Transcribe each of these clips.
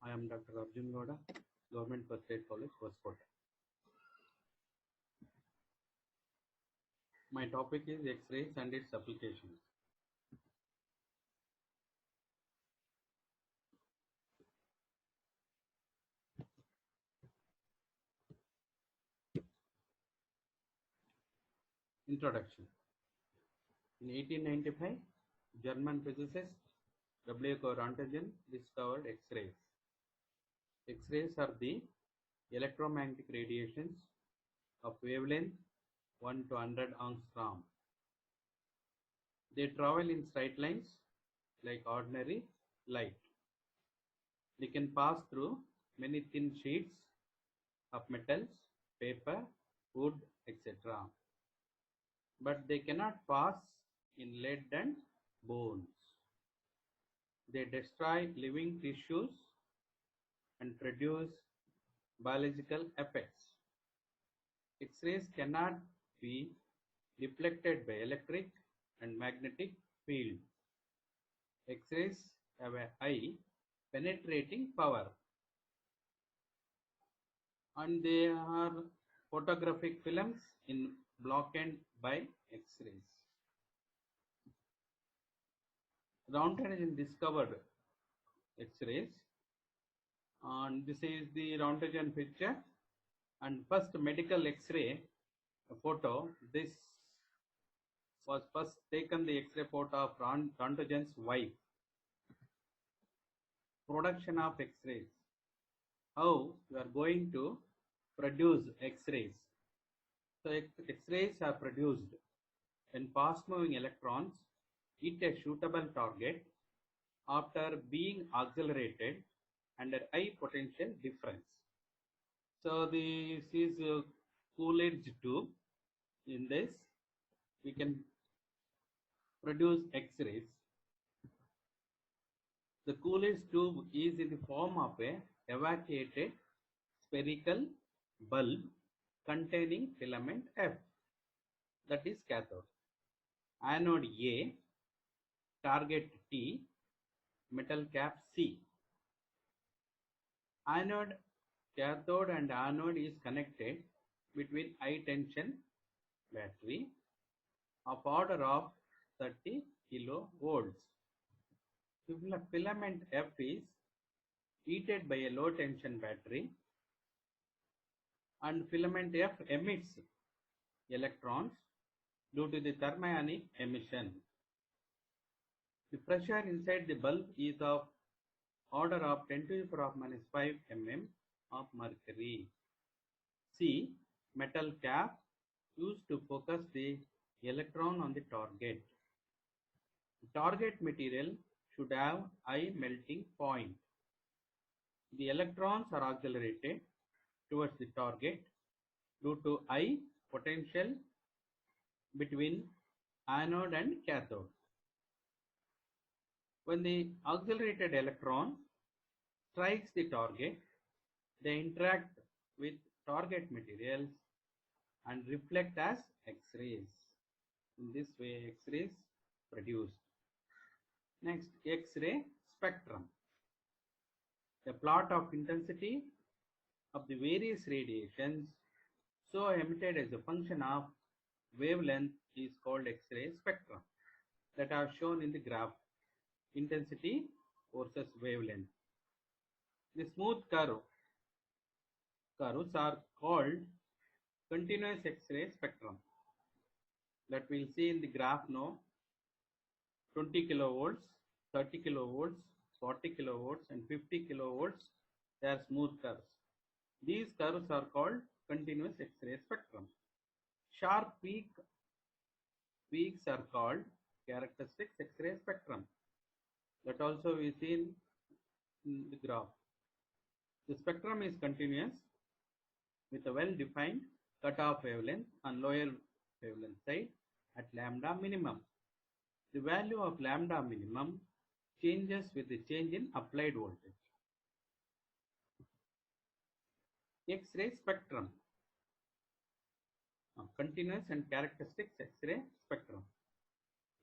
I am Dr. Arjun Gowda, Government First Aid College, Hoskote. My topic is X-rays and its applications. Introduction. In 1895, German physicist W. Röntgen discovered X-rays. X-rays are the electromagnetic radiations of wavelength 1 to 100 angstrom. They travel in straight lines like ordinary light. They can pass through many thin sheets of metals, paper, wood, etc. But they cannot pass in lead and bones. They destroy living tissues and produce biological effects. X-rays cannot be deflected by electric and magnetic field. X-rays have a high penetrating power and they are photographic films in blackened by X-rays. Röntgen discovered X-rays, and this is the Röntgen picture and first medical X-ray photo. This was first taken the X-ray photo of Röntgen's wife. Production of X-rays. How you are going to produce X-rays? So X-rays are produced when fast-moving electrons hit a suitable target after being accelerated under high potential difference. So this is a Coolidge tube. In this, we can produce X-rays. The Coolidge tube is in the form of a evacuated spherical bulb containing filament F, that is cathode. Anode A, target T, metal cap C. Cathode and anode is connected between high tension battery of order of 30 kilovolts. Filament F is heated by a low tension battery and filament F emits electrons due to the thermionic emission. The pressure inside the bulb is of order of 10 to the power of minus 5 mm of mercury. C. Metal cap used to focus the electron on the target. The target material should have high melting point. The electrons are accelerated towards the target due to high potential between anode and cathode. When the accelerated electron strikes the target, they interact with target materials and reflect as X-rays. In this way, X-rays produced. Next, X-ray spectrum. The plot of intensity of the various radiations so emitted as a function of wavelength is called X-ray spectrum, that are shown in the graph. Intensity versus wavelength. The smooth curves are called continuous X-ray spectrum, that we'll see in the graph now. 20 kilovolts, 30 kilovolts, 40 kilovolts and 50 kilovolts, they are smooth curves. These curves are called continuous X-ray spectrum. Sharp peaks are called characteristic X-ray spectrum, that also we see in the graph. The spectrum is continuous with a well-defined cutoff wavelength on lower wavelength side at lambda minimum. The value of lambda minimum changes with the change in applied voltage. X-ray spectrum. Continuous and characteristic X-ray spectrum.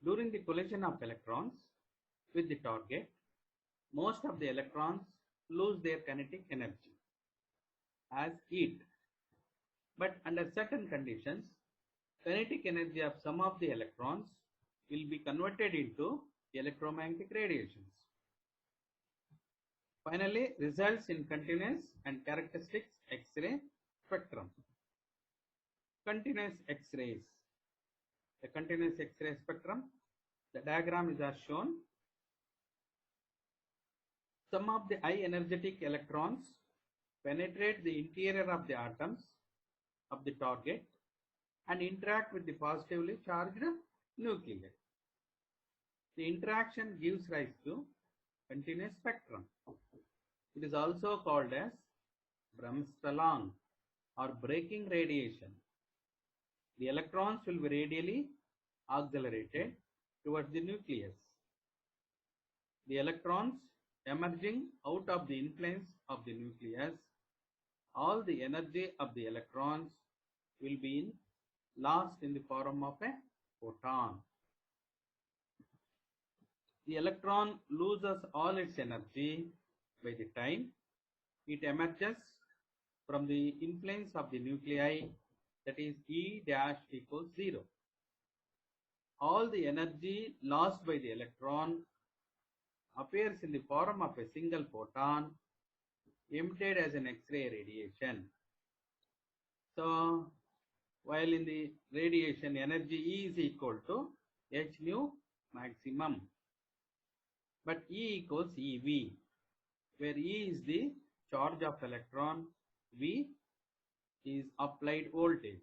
During the collision of electrons with the target, most of the electrons lose their kinetic energy as heat. But under certain conditions, kinetic energy of some of the electrons will be converted into electromagnetic radiations. Finally, results in continuous and characteristic X-ray spectrum. Continuous X-rays. The continuous X-ray spectrum, the diagram is as shown. Some of the high energetic electrons penetrate the interior of the atoms of the target and interact with the positively charged nuclei. The interaction gives rise to continuous spectrum. It is also called as Bremsstrahlung or braking radiation. The electrons will be radially accelerated towards the nucleus. The electrons emerging out of the influence of the nucleus, all the energy of the electrons will be lost in the form of a photon. The electron loses all its energy by the time it emerges from the influence of the nuclei, that is E dash equals 0. All the energy lost by the electron appears in the form of a single photon emitted as an X-ray radiation. So, while in the radiation energy E is equal to h nu maximum, but E equals EV, where E is the charge of electron, V is applied voltage.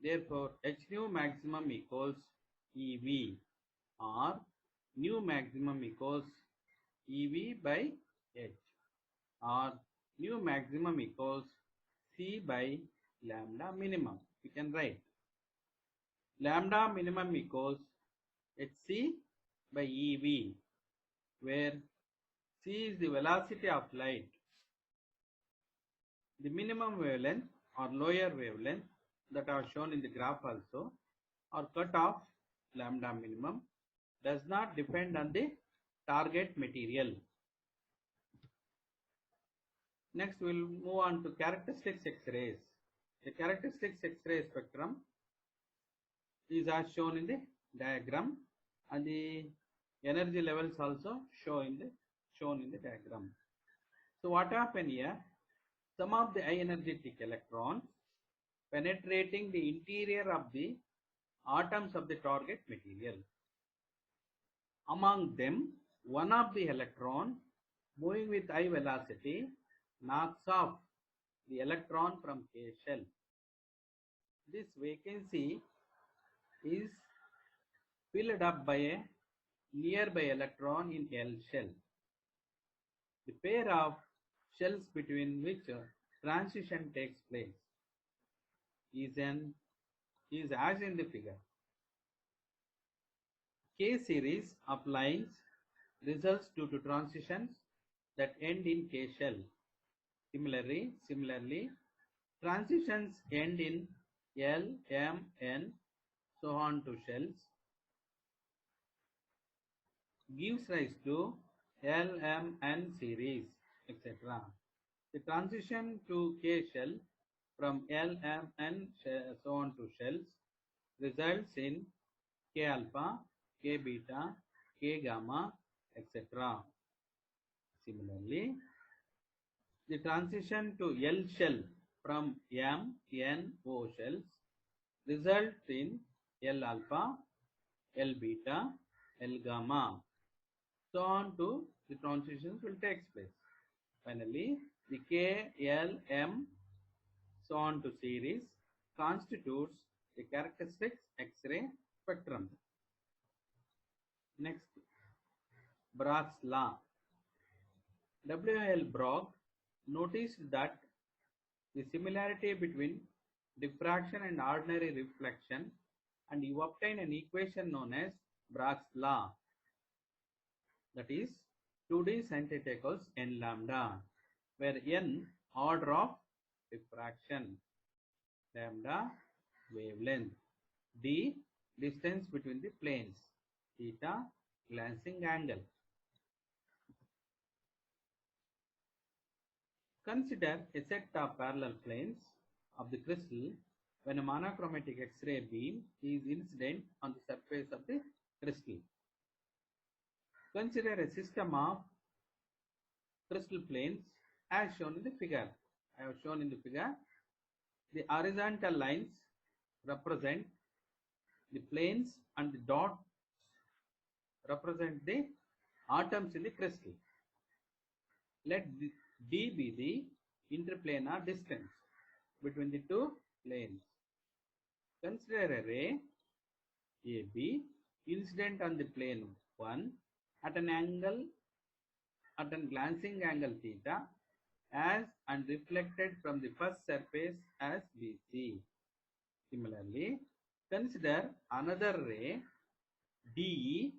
Therefore, h nu maximum equals EV, or nu maximum equals EV by h, or nu maximum equals C by lambda minimum. We can write lambda minimum equals hc by EV, where c is the velocity of light. The minimum wavelength or lower wavelength that are shown in the graph also, or cut off lambda minimum, does not depend on the target material. Next, we will move on to characteristics X-rays. The characteristics X-ray spectrum is as shown in the diagram, and the energy levels also shown in the diagram. So what happened here? Some of the high energetic electrons penetrating the interior of the atoms of the target material. Among them, one of the electron moving with high velocity knocks off the electron from K shell. This vacancy is filled up by a nearby electron in L shell. The pair of shells between which transition takes place is as in the figure. K series of lines results due to transitions that end in K shell. Similarly, transitions end in L, M, N, so on to shells, gives rise to L, M, N series, etc. The transition to K shell from L, M, N, so on to shells results in K alpha, K beta, K gamma, etc. Similarly, the transition to L shell from M, N, O shells results in L alpha, L beta, L gamma, so on to the transitions will take place. Finally, the K, L, M, so on to series constitutes the characteristics X-ray spectrum. Next, Bragg's law. W.L. Bragg noticed that the similarity between diffraction and ordinary reflection, and you obtain an equation known as Bragg's law, that is 2D sin theta equals n lambda, where n order of diffraction, lambda wavelength, d distance between the planes, theta glancing angle. Consider a set of parallel planes of the crystal when a monochromatic X-ray beam is incident on the surface of the crystal. Consider a system of crystal planes as shown in the figure. I have shown in the figure. The horizontal lines represent the planes and the dots represent the atoms in the crystal. Let D be the interplanar distance between the two planes. Consider a ray AB incident on the plane 1 at an angle, at an glancing angle theta, as and reflected from the first surface as BC. Similarly, consider another ray DE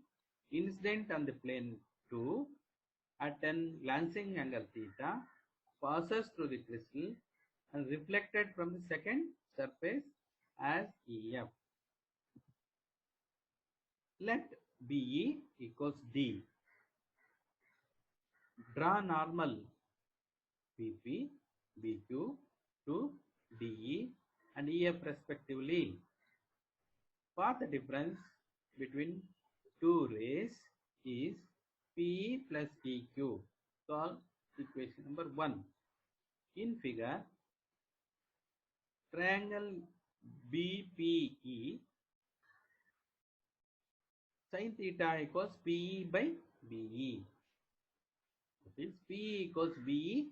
incident on the plane 2 at an glancing angle theta, passes through the crystal and reflected from the second surface as EF. Let BE equals D. Draw normal BP, BQ to DE and EF respectively. Path difference between two rays is PE plus EQ. Solve equation number 1. In figure, triangle BPE sin theta equals PE by BE. That is PE equals BE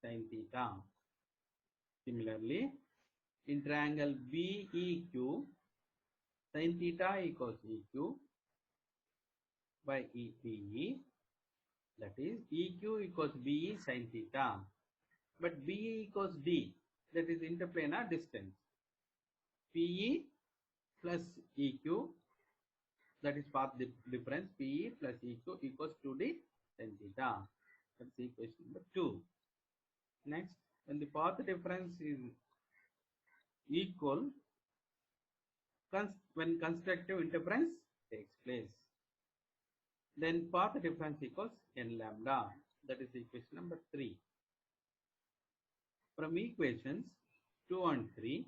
sin theta. Similarly, in triangle BEQ, sin theta equals EQ by EPE. That is EQ equals BE sin theta. But BE equals D. That is interplanar distance. PE plus EQ, that is path difference, PE plus EQ equals 2D sin theta. That's equation number 2. Next, when the path difference is equal, when constructive interference takes place, then path difference equals n lambda. That is equation number 3. From equations 2 and 3,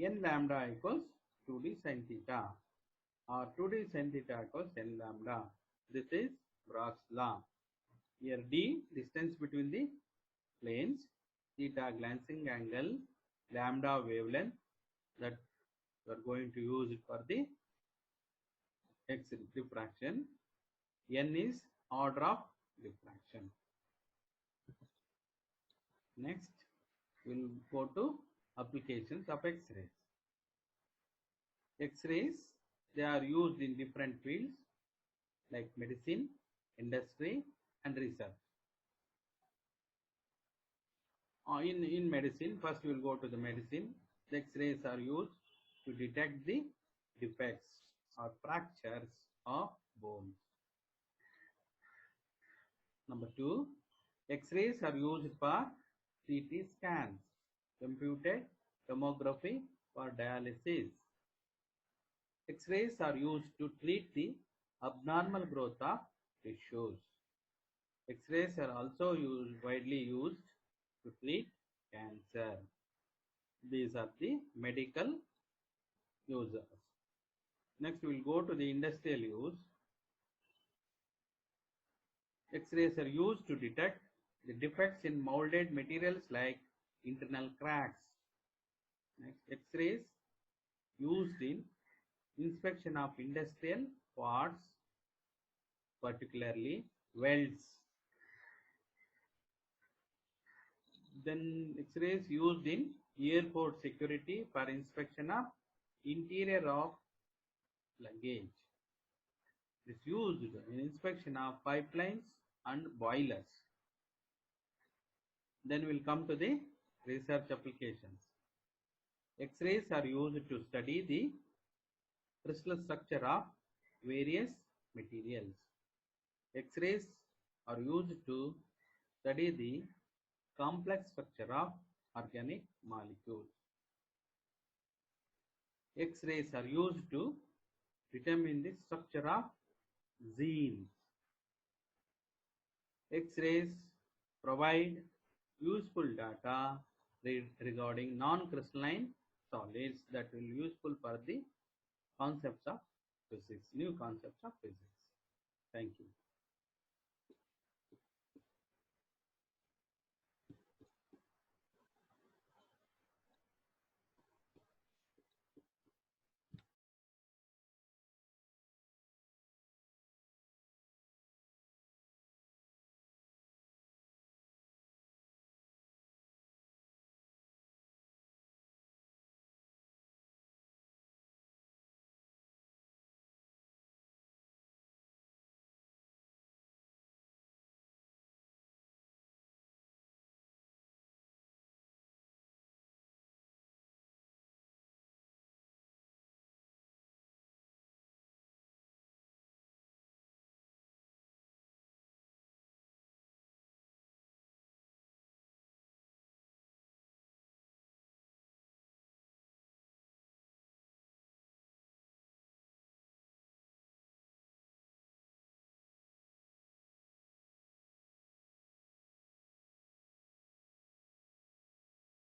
n lambda equals 2D sin theta, or 2D sin theta equals n lambda. This is Brag's law. Here D, distance between the planes, theta glancing angle, lambda wavelength that we are going to use it for the X diffraction. N is order of diffraction. Next, we'll go to applications of X-rays. X-rays, they are used in different fields like medicine, industry, and research. In medicine, first we will go to the medicine. The X-rays are used to detect the defects or fractures of bones. Number 2, X-rays are used for CT scans, computed tomography for dialysis. X-rays are used to treat the abnormal growth of tissues. X-rays are also widely used to treat cancer. These are the medical users. Next, we will go to the industrial use. X-rays are used to detect the defects in molded materials like internal cracks. Next, X-rays used in inspection of industrial parts, particularly welds. Then X-rays used in airport security for inspection of interior of luggage. It is used in inspection of pipelines and boilers. Then we'll come to the research applications. X-rays are used to study the crystal structure of various materials. X-rays are used to study the complex structure of organic molecules. X-rays are used to determine the structure of genes. X-rays provide useful data regarding non-crystalline solids that will be useful for the concepts of physics, new concepts of physics. Thank you.